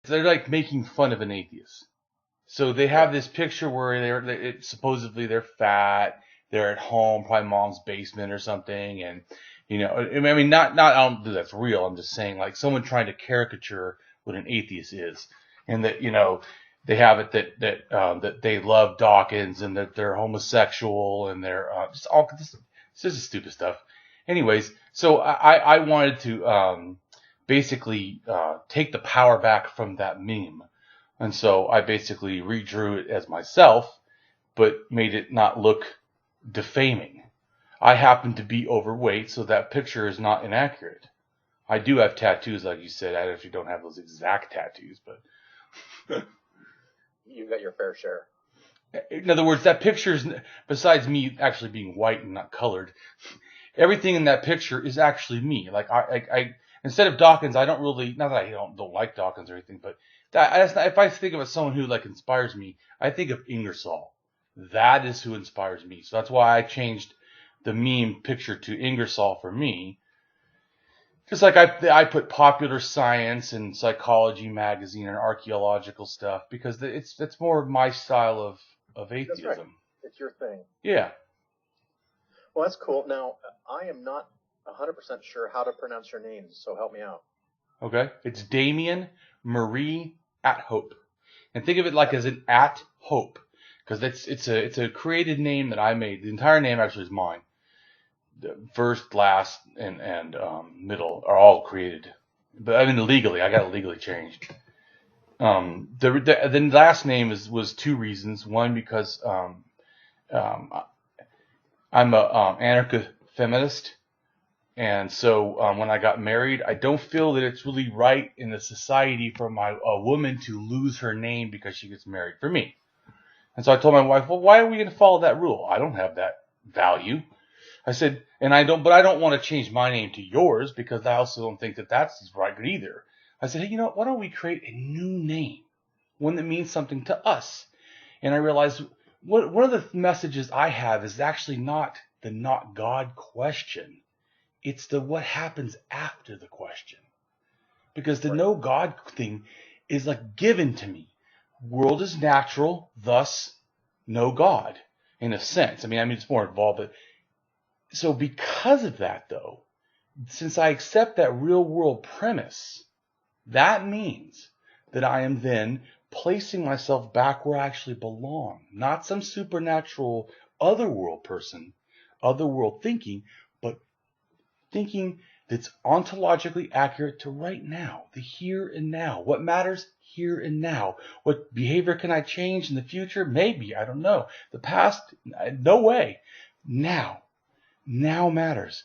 they're like making fun of an atheist. So they have this picture where supposedly they're fat, they're at home, probably mom's basement or something, and I mean, not I don't do that's real. I'm just saying, like, someone trying to caricature what an atheist is, and that they have it that they love Dawkins and that they're homosexual and they're just all this is stupid stuff. Anyways, so I wanted to basically take the power back from that meme. And so I basically redrew it as myself, but made it not look defaming. I happen to be overweight, so that picture is not inaccurate. I do have tattoos, like you said. I actually don't have those exact tattoos, but you got your fair share. In other words, that picture is, besides me actually being white and not colored, everything in that picture is actually me. Like I instead of Dawkins, I don't really, not that I don't like Dawkins or anything, but if I think of someone who like inspires me, I think of Ingersoll. That is who inspires me. So that's why I changed the meme picture to Ingersoll for me. Just like I put popular science and psychology magazine and archaeological stuff because it's more of my style of atheism. That's right. It's your thing. Yeah. Well, that's cool. Now, I am not 100% sure how to pronounce your name, so help me out. Okay. It's Damien Marie AtHope. And think of it like as an AtHope, because it's a created name that I made. The entire name actually is mine. The first, last, and middle are all created. But I mean, legally, I got it legally changed. The last name was two reasons. One, because I'm a anarcho-feminist, and so when I got married, I don't feel that it's really right in the society for a woman to lose her name because she gets married for me. And so I told my wife, well, why are we going to follow that rule? I don't have that value. I said, but I don't want to change my name to yours because I also don't think that that's right either. I said, hey, why don't we create a new name, one that means something to us? And I realized one of the messages I have is actually not the not God question. It's the what happens after the question. Because the no God thing is like given to me. World is natural, thus no God, in a sense. I mean, it's more involved, but so because of that, though, since I accept that real world premise, that means that I am then placing myself back where I actually belong. Not some supernatural otherworld person, otherworld thinking, but thinking that's ontologically accurate to right now, the here and now. What matters here and now? What behavior can I change in the future? Maybe, I don't know. The past, no way. Now matters.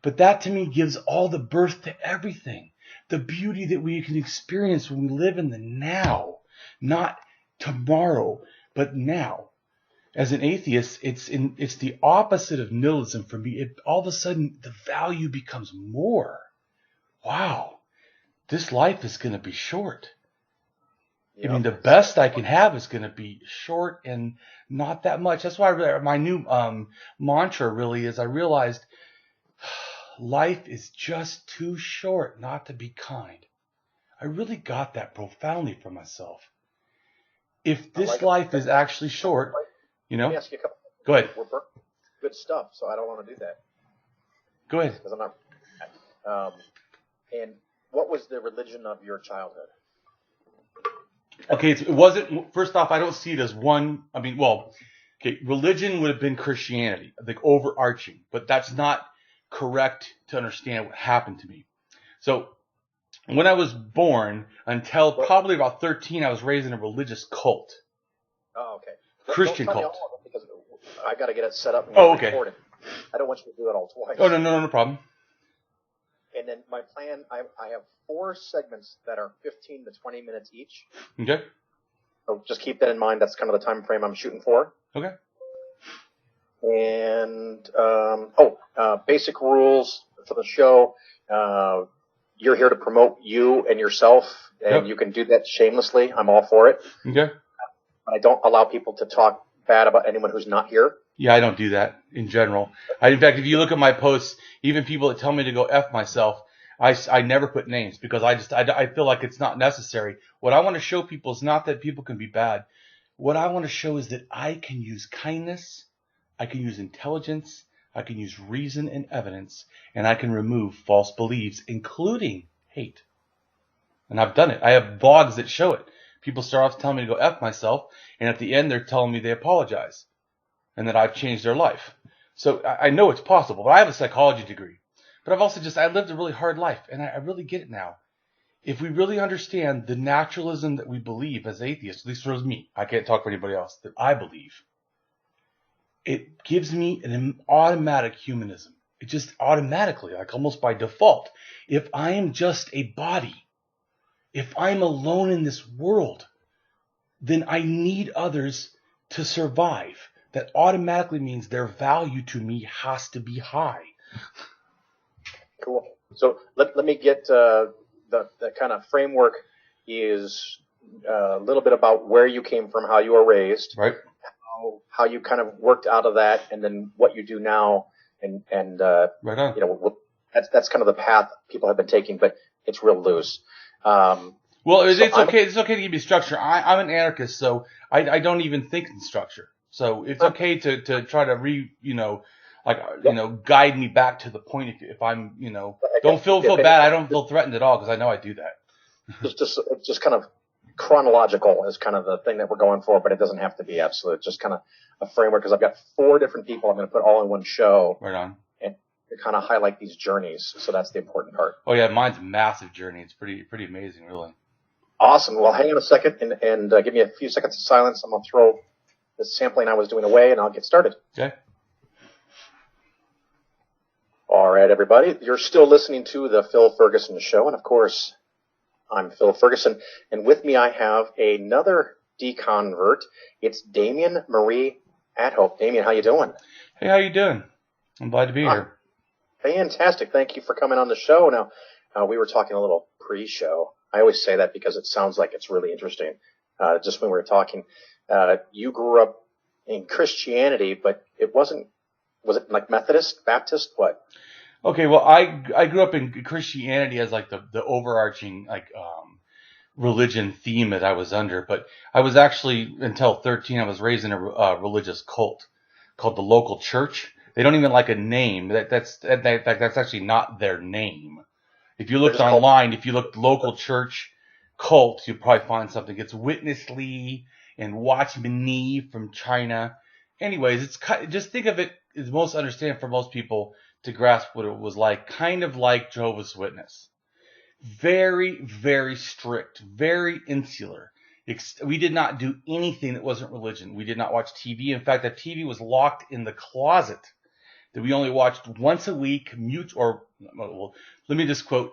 But that to me gives all the birth to everything. The beauty that we can experience when we live in the now, not tomorrow, but now. As an atheist, it's the opposite of nihilism for me. All of a sudden, the value becomes more. Wow, this life is going to be short. Yep. I mean, the best I can have is going to be short and not that much. That's why my new mantra really is I realized life is just too short not to be kind. I really got that profoundly for myself. If this life is actually short, Let me ask you a couple. Go ahead. We're good stuff, so I don't want to do that. Go ahead. Because I'm not. And what was the religion of your childhood? Okay, it wasn't. First off, I don't see it as one. I mean, religion would have been Christianity, like overarching, but that's not correct to understand what happened to me. So, when I was born, until probably about 13, I was raised in a religious cult. Oh, okay. Christian cult. Because I got to get it set up and okay. recorded. I don't want you to do it all twice. Oh, no problem. And then my plan, I have 4 segments that are 15 to 20 minutes each. Okay. So just keep that in mind. That's kind of the time frame I'm shooting for. Okay. And, basic rules for the show. You're here to promote you and yourself, and you can do that shamelessly. I'm all for it. Okay. But I don't allow people to talk bad about anyone who's not here. Yeah, I don't do that in general. In fact, if you look at my posts, even people that tell me to go F myself, I never put names because I feel like it's not necessary. What I want to show people is not that people can be bad. What I want to show is that I can use kindness, I can use intelligence, I can use reason and evidence, and I can remove false beliefs, including hate. And I've done it. I have blogs that show it. People start off telling me to go F myself, and at the end they're telling me they apologize and that I've changed their life. So I know it's possible, but I have a psychology degree. But I've also I lived a really hard life, and I really get it now. If we really understand the naturalism that we believe as atheists, at least for me, I can't talk for anybody else, that I believe, it gives me an automatic humanism. It just automatically, like almost by default. If I am just a body, if I'm alone in this world, then I need others to survive. That automatically means their value to me has to be high. Cool. So let me get the kind of framework is a little bit about where you came from, how you were raised, right? How you kind of worked out of that, and then what you do now, and right on. You know, that's kind of the path people have been taking, but it's real loose. Well, it's okay. It's okay to give you structure. I'm an anarchist, so I don't even think in structure. So it's okay to try to guide me back to the point if I'm, don't feel bad. I don't feel threatened at all because I know I do that. It's just kind of chronological is kind of the thing that we're going for, but it doesn't have to be absolute. It's just kind of a framework because I've got 4 different people I'm going to put all in one show. Right on. And to kind of highlight these journeys. So that's the important part. Oh yeah, mine's a massive journey. It's pretty amazing, really. Awesome. Well, hang on a second and give me a few seconds of silence. I'm going to throw the sampling I was doing away, and I'll get started. Okay. All right, everybody. You're still listening to the Phil Ferguson Show, and of course, I'm Phil Ferguson, and with me I have another deconvert. It's Damien Marie AtHope. Damien, how you doing? Hey, how you doing? I'm glad to be here. Fantastic. Thank you for coming on the show. Now, we were talking a little pre-show. I always say that because it sounds like it's really interesting. Just when we were talking, you grew up in Christianity, but was it like Methodist, Baptist, what? Okay, well, I grew up in Christianity as like the overarching religion theme that I was under, but I was actually until 13 I was raised in a religious cult called the local church. They don't even like a name. That's actually not their name. If you looked online, if you looked local church cult, you'd probably find something. It's Witness Lee and Watchman Nee from China. Anyways, it's just think of it as most understandable for most people to grasp what it was like, kind of like Jehovah's Witness. Very, very strict, very insular. We did not do anything that wasn't religion. We did not watch TV. In fact, the TV was locked in the closet that we only watched once a week. Let me just quote.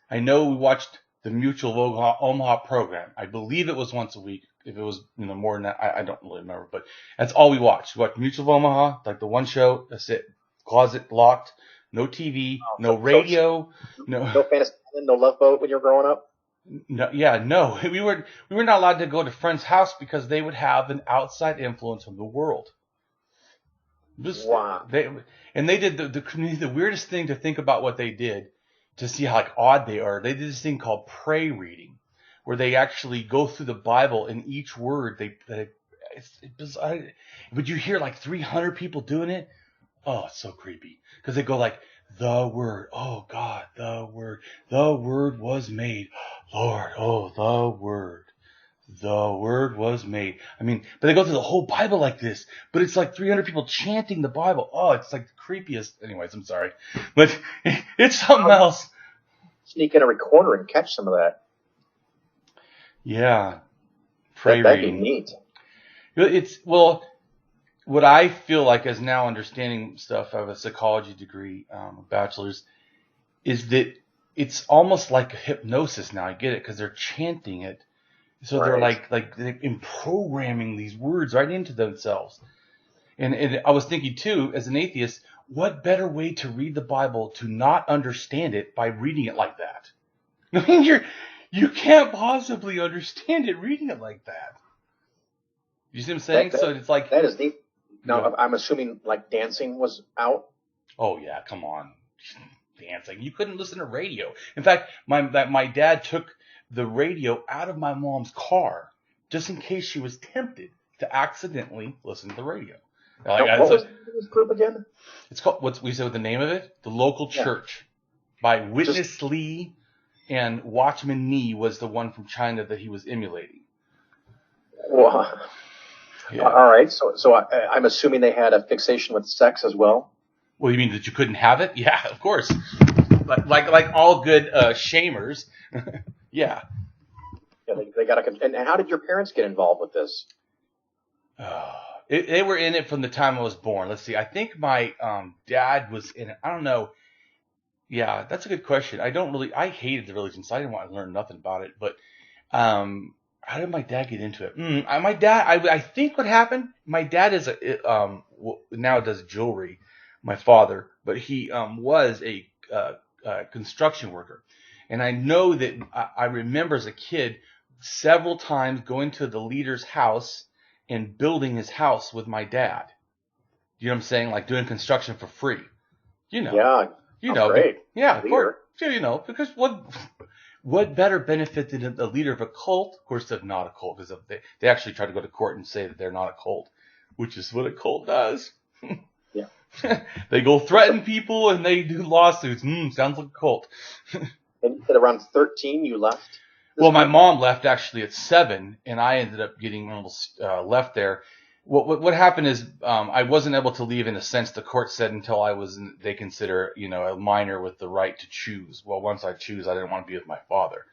I know we watched the Mutual of Omaha program. I believe it was once a week. If it was more than that, I don't really remember. But that's all we watched. We watched Mutual of Omaha, like the one show. That's it. Closet locked. No TV. No radio. No fantasy. No Love Boat when you were growing up. No. Yeah. No. We were not allowed to go to friends' house because they would have an outside influence from the world. Wow. They did the weirdest thing to think about what they did to see how odd they are. They did this thing called pray reading, where they actually go through the Bible and each word would you hear 300 people doing it? Oh, it's so creepy because they go the word, oh God, the word was made, Lord, oh the word was made. But they go through the whole Bible like this, but it's 300 people chanting the Bible. Oh, it's the creepiest. Anyways, I'm sorry, but it's something else. Sneak in a recorder and catch some of that. Yeah. Pray that'd reading. Be neat. What I feel like as now understanding stuff, I have a psychology degree, a bachelor's, is that it's almost like a hypnosis now. I get it because they're chanting it. So right. They're programming these words right into themselves. And I was thinking too, as an atheist, what better way to read the Bible to not understand it by reading it like that? You can't possibly understand it reading it like that. You see what I'm saying? So it's that is neat. Now, I'm assuming dancing was out? Oh, yeah, come on. dancing. You couldn't listen to radio. In fact, my dad took the radio out of my mom's car just in case she was tempted to accidentally listen to the radio. What was this group again? It's called, what we said with the name of it? The Local Church by Witness Lee, and Watchman Nee was the one from China that he was emulating. Well, all right. So I'm assuming they had a fixation with sex as well. Well, you mean that you couldn't have it? Yeah, of course. But like all good shamers, yeah. Yeah, they got to. And how did your parents get involved with this? They were in it from the time I was born. Let's see. I think my dad was in it. I don't know. Yeah, that's a good question. I hated the religion, so I didn't want to learn nothing about it. But how did my dad get into it? My dad, I think what happened, my dad is now does jewelry, my father, but he was a construction worker. And I know that I remember as a kid several times going to the leader's house and building his house with my dad. You know what I'm saying? Like doing construction for free. You know. Yeah. You know. Great. Yeah, of course. You know, because what better benefit than a leader of a cult? Of course, they're not a cult, because they actually try to go to court and say that they're not a cult, which is what a cult does. Yeah. They go threaten people and they do lawsuits. Sounds like a cult. And you said around 13 you left? Well, my mom left actually at 7, and I ended up getting almost left there. What happened is I wasn't able to leave in a sense. The court said until I was, they consider, a minor with the right to choose. Well, once I choose, I didn't want to be with my father.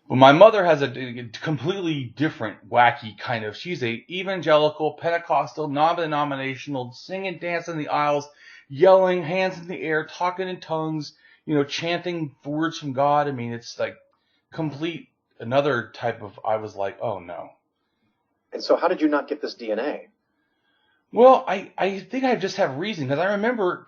But my mother has a completely different, wacky kind of. She's a evangelical, Pentecostal, non-denominational, singing, dancing in the aisles, yelling, hands in the air, talking in tongues, chanting words from God. I mean, it's like complete another type of. I was like, oh no. And so how did you not get this DNA? Well, I think I just have reason, because I remember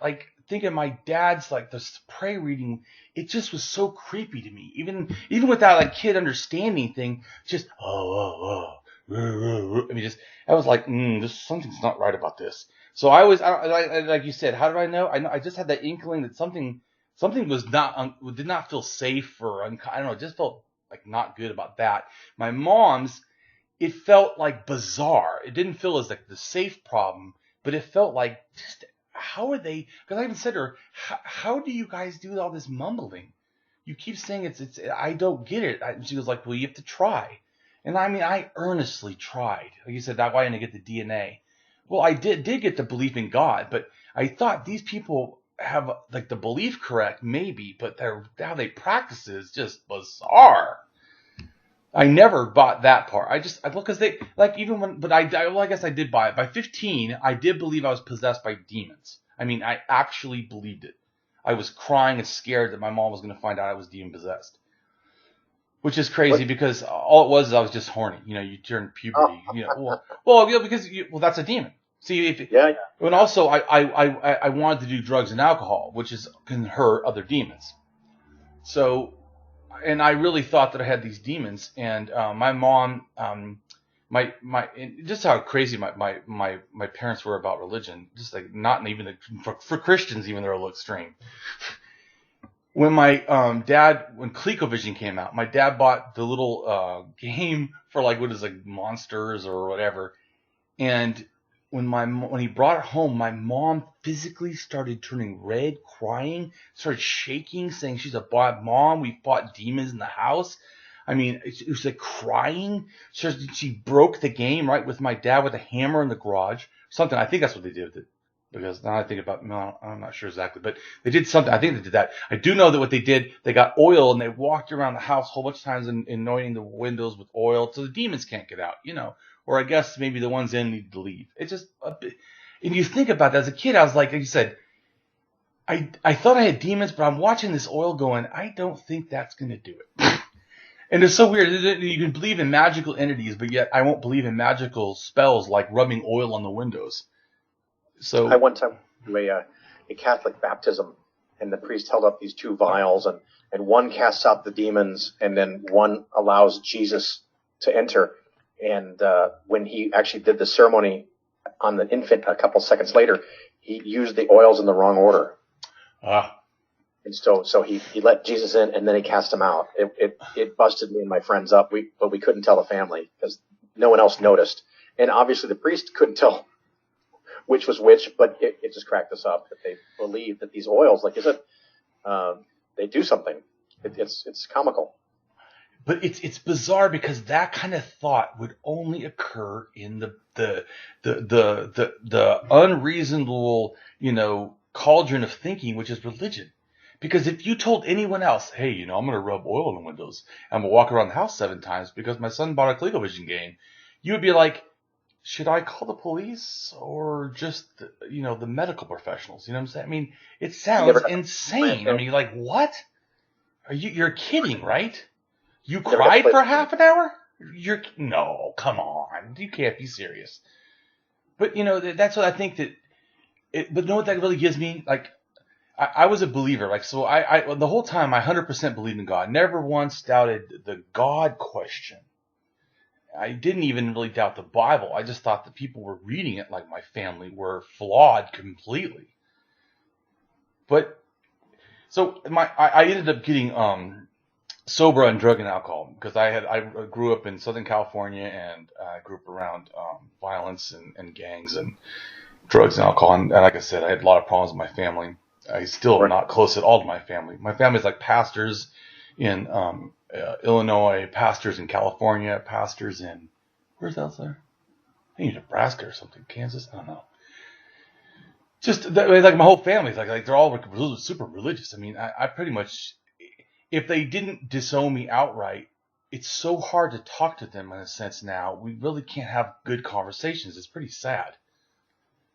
thinking my dad's this prayer reading, it just was so creepy to me. Even with that kid understanding thing, just I mean, I was like, something's not right about this. So like you said, how did I know? I just had that inkling that something was did not feel safe, or I don't know, it just felt not good about that. My mom's, it felt bizarre. It didn't feel as the safe problem, but it felt just, how are they? Because I even said to her, how do you guys do all this mumbling? You keep saying it's I don't get it. And she was like, well, you have to try. And I mean, I earnestly tried. Like you said, that's why I didn't get the DNA. Well, I did get the belief in God, but I thought these people have the belief correct, maybe, but how they practice it is just bizarre. I never bought that part. Because they, I guess I did buy it. By 15, I did believe I was possessed by demons. I mean, I actually believed it. I was crying and scared that my mom was going to find out I was demon possessed. Which is crazy, because all it was is I was just horny. You turn puberty. Because that's a demon. See, and also I wanted to do drugs and alcohol, which can hurt other demons. So, and I really thought that I had these demons, and my mom, just how crazy my parents were about religion, just not even for Christians, even they're a little extreme. When my when ColecoVision came out, my dad bought the little game for Monsters or whatever, and when he brought it home, my mom physically started turning red, crying, started shaking, saying she's a bad mom. We fought demons in the house. I mean, it was crying. She broke the game right with my dad with a hammer in the garage. Something. I think that's what they did with it. Because now I think about, no, I'm not sure exactly, but they did something. I think they did that. I do know that what they did, they got oil and they walked around the house a whole bunch of times anointing the windows with oil so the demons can't get out, Or I guess maybe the ones in need to leave. It's just a bit. And you think about that as a kid, I was like you said, I thought I had demons, but I'm watching this oil going, I don't think that's going to do it. And it's so weird. You can believe in magical entities, but yet I won't believe in magical spells like rubbing oil on the windows. So I one time went to a Catholic baptism, and the priest held up these 2 vials, and one casts out the demons, and then one allows Jesus to enter. And when he actually did the ceremony on the infant a couple seconds later, he used the oils in the wrong order. And so he let Jesus in, and then he cast him out. It busted me and my friends up. But we couldn't tell the family because no one else noticed. And obviously the priest couldn't tell which was which, but it just cracked us up that they believe that these oils, like you said, they do something. It's comical. But it's bizarre because that kind of thought would only occur in the unreasonable, cauldron of thinking, which is religion. Because if you told anyone else, hey, I'm going to rub oil in the windows, I'm going to walk around the house 7 times because my son bought a ColecoVision game, you would be like, should I call the police or just, the medical professionals? You know what I'm saying? I mean, it sounds insane. I mean, you're like, what? You're kidding, right? You cried for half an hour? No, come on. You can't be serious. But, that's what I think but know what that really gives me? Like, I was a believer. Like, so I the whole time I 100% believed in God. Never once doubted the God question. I didn't even really doubt the Bible. I just thought the people were reading it, like my family, were flawed completely. But, so I ended up getting, sober on drug and alcohol because I grew up in Southern California and I grew up around violence and gangs and drugs and alcohol. And like I said, I had a lot of problems with my family. I still am not close at all to my family. My family's like pastors in Illinois, pastors in California, pastors in, where's else there? I think Nebraska or something, Kansas. I don't know. Just like my whole family's like they're all super religious. I mean, I pretty much. If they didn't disown me outright, it's so hard to talk to them in a sense now. We really can't have good conversations. It's pretty sad.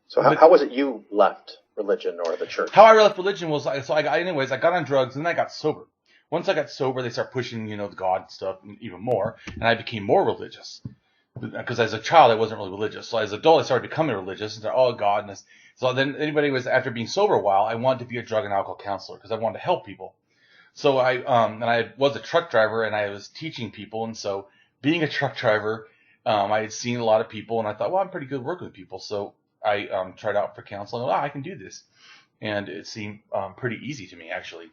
So how was it you left religion or the church? How I left religion was, I got on drugs and then I got sober. Once I got sober, they started pushing, the God stuff even more, and I became more religious. Because as a child, I wasn't really religious. So as an adult, I started becoming religious and said, oh, God. So then after being sober a while, I wanted to be a drug and alcohol counselor because I wanted to help people. So I was a truck driver and I was teaching people. And so being a truck driver, I had seen a lot of people and I thought, well, I'm pretty good working with people. So I tried out for counseling. I can do this. And it seemed pretty easy to me, actually.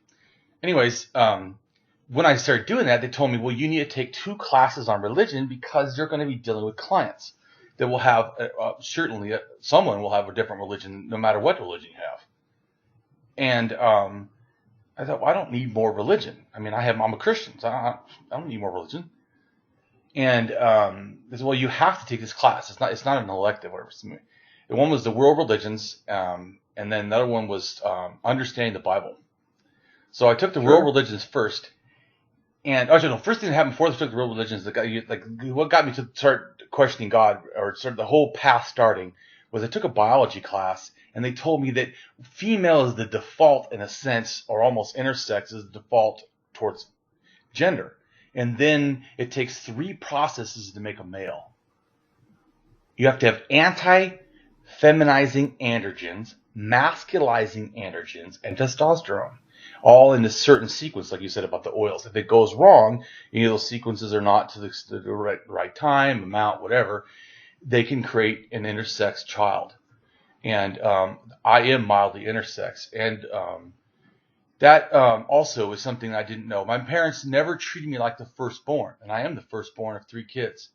Anyways, when I started doing that, they told me, well, you need to take 2 classes on religion because you're going to be dealing with clients that will have, certainly someone will have a different religion no matter what religion you have. And I thought, well, I don't need more religion. I mean, I'm a Christian, so I don't need more religion. And they said, well, you have to take this class. It's not an elective, whatever. One was the world religions, and then the other one was understanding the Bible. So I took the world religions first. And first thing that happened before I took the world religions, what got me to start questioning God, or sort of the whole path starting, was I took a biology class. And they told me that female is the default in a sense, or almost intersex is the default towards gender. And then it takes 3 processes to make a male. You have to have anti-feminizing androgens, masculizing androgens, and testosterone. All in a certain sequence, like you said about the oils. If it goes wrong, those sequences are not to the right time, amount, whatever, they can create an intersex child. And I am mildly intersex. And that also is something I didn't know. My parents never treated me like the firstborn. And I am the firstborn of 3 kids.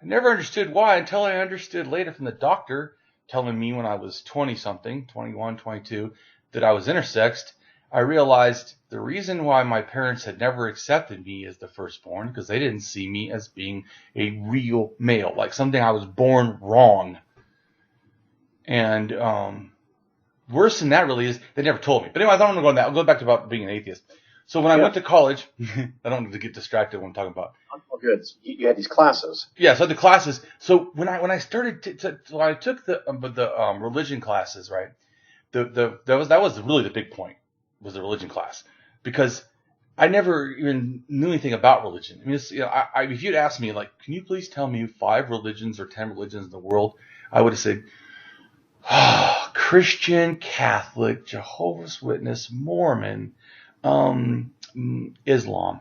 I never understood why until I understood later from the doctor telling me when I was 20-something, 21, 22, that I was intersexed. I realized the reason why my parents had never accepted me as the firstborn, because they didn't see me as being a real male, like something I was born wrong. And worse than that really is they never told me. But anyway, I don't want to go on that. I'll go back to about being an atheist. So when I went to college, I don't need to get distracted when I'm talking about. Oh, good. You had these classes. Yeah, so I had the classes. So when I started when I took the religion classes, right? That was really the big point, was the religion class, because I never even knew anything about religion. I mean, if you'd asked me, like, can you please tell me 5 religions or 10 religions in the world, I would have said, Christian, Catholic, Jehovah's Witness, Mormon, Islam.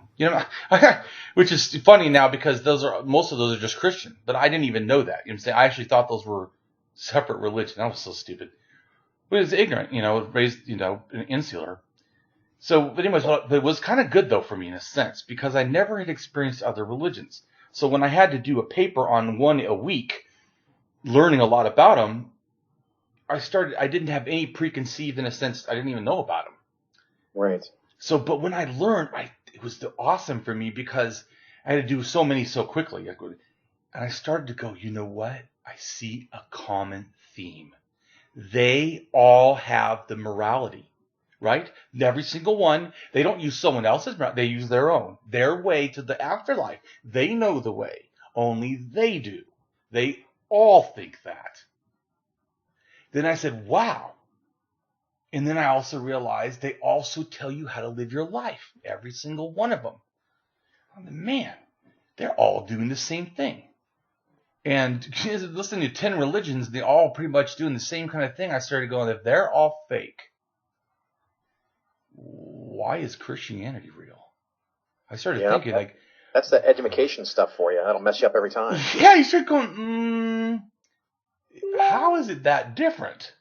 Which is funny now because most of those are just Christian, but I didn't even know that. You know what I'm saying? I actually thought those were separate religions. I was so stupid. But it's ignorant, raised, insular. So, but anyways, but it was kind of good though for me in a sense because I never had experienced other religions. So when I had to do a paper on one a week, learning a lot about them, I didn't have any preconceived in a sense. I didn't even know about them. Right. So, but when I learned, it was awesome for me because I had to do so many so quickly. And I started to go, you know what? I see a common theme. They all have the morality, right? Every single one. They don't use someone else's morality. They use their own, their way to the afterlife. They know the way. Only they do. They all think that. Then I said, wow. And then I also realized they also tell you how to live your life. Every single one of them. I'm like, man, they're all doing the same thing. And listening to 10 religions, they're all pretty much doing the same kind of thing. I started going, if they're all fake, why is Christianity real? I started thinking like... That's the education stuff for you. That'll mess you up every time. Yeah, you start going, how is it that different?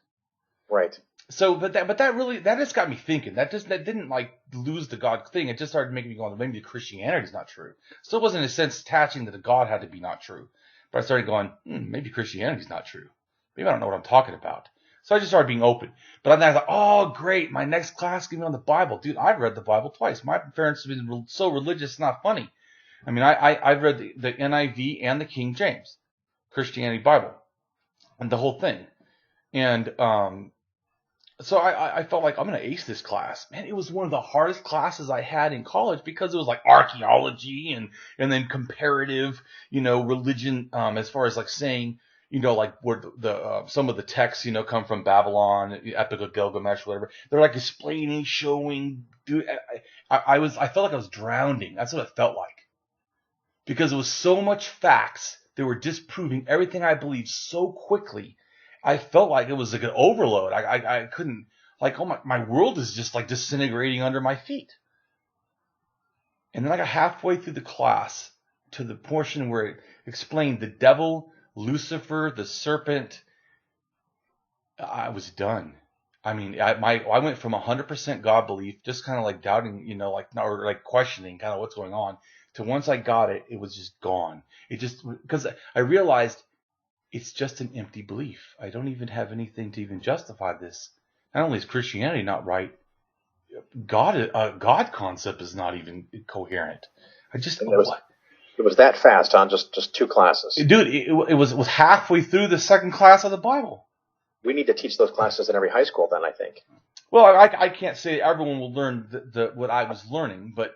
Right. So, but that just got me thinking. That didn't like lose the God thing. It just started making me go, maybe Christianity is not true. Still wasn't in a sense attaching that a God had to be not true. But I started going, maybe Christianity is not true. Maybe I don't know what I'm talking about. So I just started being open. But then I thought, oh, great, my next class gave me on the Bible. Dude, I've read the Bible twice. My parents have been so religious, it's not funny. I mean, I've read the NIV and the King James Christianity Bible and the whole thing. And so I felt like I'm going to ace this class. Man, it was one of the hardest classes I had in college because it was like archaeology and then comparative, religion, as far as like saying, like where the some of the texts, come from Babylon, Epic of Gilgamesh, whatever. They're like explaining, showing, dude, I felt like I was drowning. That's what it felt like. Because it was so much facts. They were disproving everything I believed so quickly. I felt like it was like an overload. I couldn't, like, oh my world is just like disintegrating under my feet. And then I got halfway through the class to the portion where it explained the devil, Lucifer, the serpent. I was done. I mean, I went from 100% God belief, just kind of like doubting, or like questioning kind of what's going on, to once I got it, it was just gone. It just, because I realized it's just an empty belief. I don't even have anything to even justify this. Not only is Christianity not right, God concept is not even coherent. It was that fast on just 2 classes. Dude, it was halfway through the second class of the Bible. We need to teach those classes in every high school then, I think. Well, I can't say everyone will learn what I was learning, but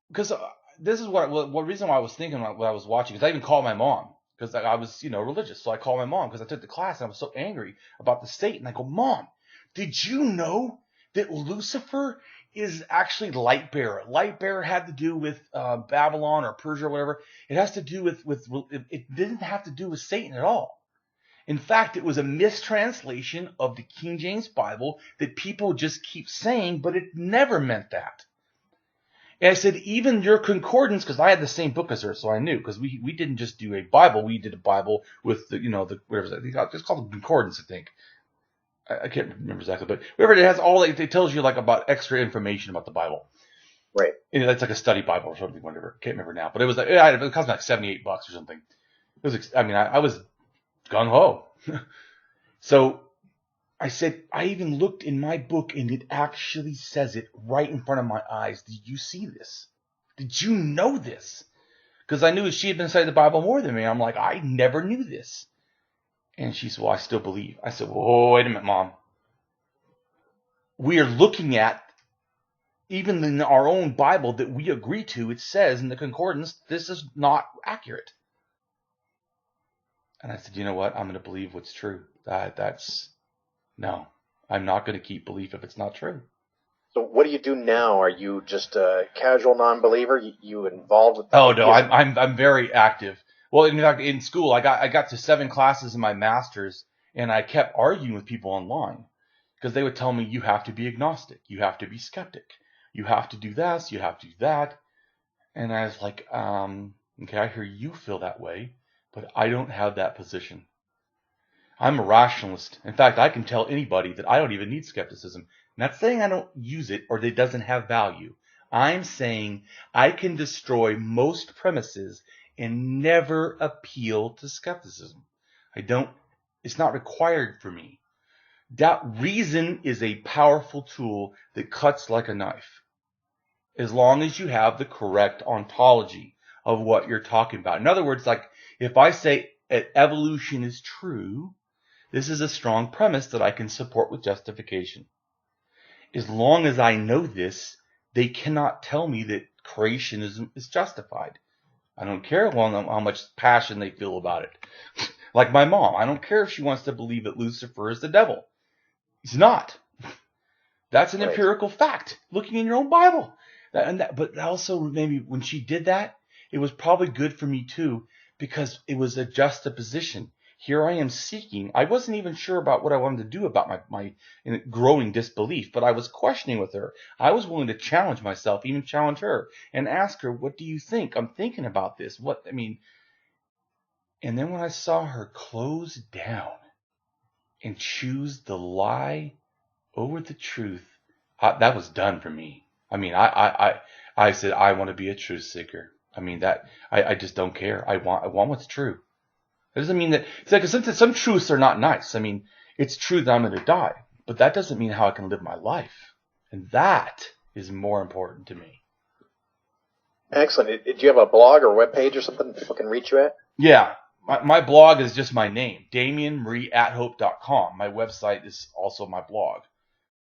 because this is what reason why I was thinking what I was watching, because I even called my mom. Because I was, religious. So I called my mom because I took the class and I was so angry about the state. And I go, Mom, did you know that Lucifer is actually light bearer? Light bearer had to do with Babylon or Persia or whatever. It has to do with it didn't have to do with Satan at all. In fact, it was a mistranslation of the King James Bible that people just keep saying, but it never meant that. And I said, even your concordance, because I had the same book as her, so I knew, because we didn't just do a Bible, we did a Bible with the whatever it's called, a concordance, I think. I can't remember exactly, but whatever, it has it tells you like about extra information about the Bible. Right. And it's like a study Bible or something, whatever. Can't remember now, but it was like, it cost me like $78 or something. It was, I was gung ho. So I said, I even looked in my book and it actually says it right in front of my eyes. Did you see this? Did you know this? Because I knew she had been studying the Bible more than me. I'm like, I never knew this. And she said, well, I still believe. I said, well, wait a minute, Mom. We are looking at, even in our own Bible that we agree to, it says in the concordance, this is not accurate. And I said, you know what? I'm going to believe what's true. No, I'm not going to keep belief if it's not true. So what do you do now? Are you just a casual non-believer? You involved with? Oh no, I'm very active. Well, in fact, in school, I got to 7 classes in my master's, and I kept arguing with people online because they would tell me you have to be agnostic, you have to be skeptic, you have to do this, you have to do that, and I was like, okay, I hear you feel that way, but I don't have that position. I'm a rationalist. In fact, I can tell anybody that I don't even need skepticism. not saying I don't use it or that it doesn't have value. I'm saying I can destroy most premises and never appeal to skepticism. It's not required for me. Reason is a powerful tool that cuts like a knife. As long as you have the correct ontology of what you're talking about. In other words, like if I say evolution is true, this is a strong premise that I can support with justification. As long as I know this, they cannot tell me that creationism is justified. I don't care how much passion they feel about it. Like my mom, I don't care if she wants to believe that Lucifer is the devil. He's not. That's an empirical fact. Looking in your own Bible. But also maybe when she did that, it was probably good for me too, because it was a juxtaposition. Here I am seeking. I wasn't even sure about what I wanted to do about my growing disbelief, but I was questioning with her. I was willing to challenge myself, even challenge her, and ask her, what do you think? I'm thinking about this. And then when I saw her close down and choose the lie over the truth, that was done for me. I said, I want to be a truth seeker. I just don't care. I want what's true. It doesn't mean that, it's like some truths are not nice. It's true that I'm going to die, but that doesn't mean how I can live my life. And that is more important to me. Excellent. Do you have a blog or webpage or something people can reach you at? Yeah. My blog is just my name, DamienMarieAtHope.com. My website is also my blog.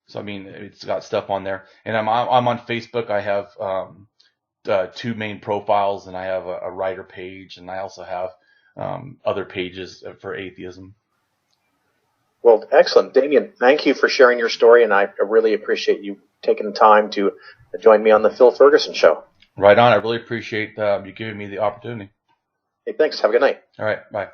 So, it's got stuff on there. And I'm on Facebook. I have 2 main profiles, and I have a writer page, and I also have other pages for atheism. Well, excellent. Damien, thank you for sharing your story, and I really appreciate you taking the time to join me on the Phil Ferguson Show. Right on. I really appreciate you giving me the opportunity. Hey, thanks. Have a good night. All right. Bye.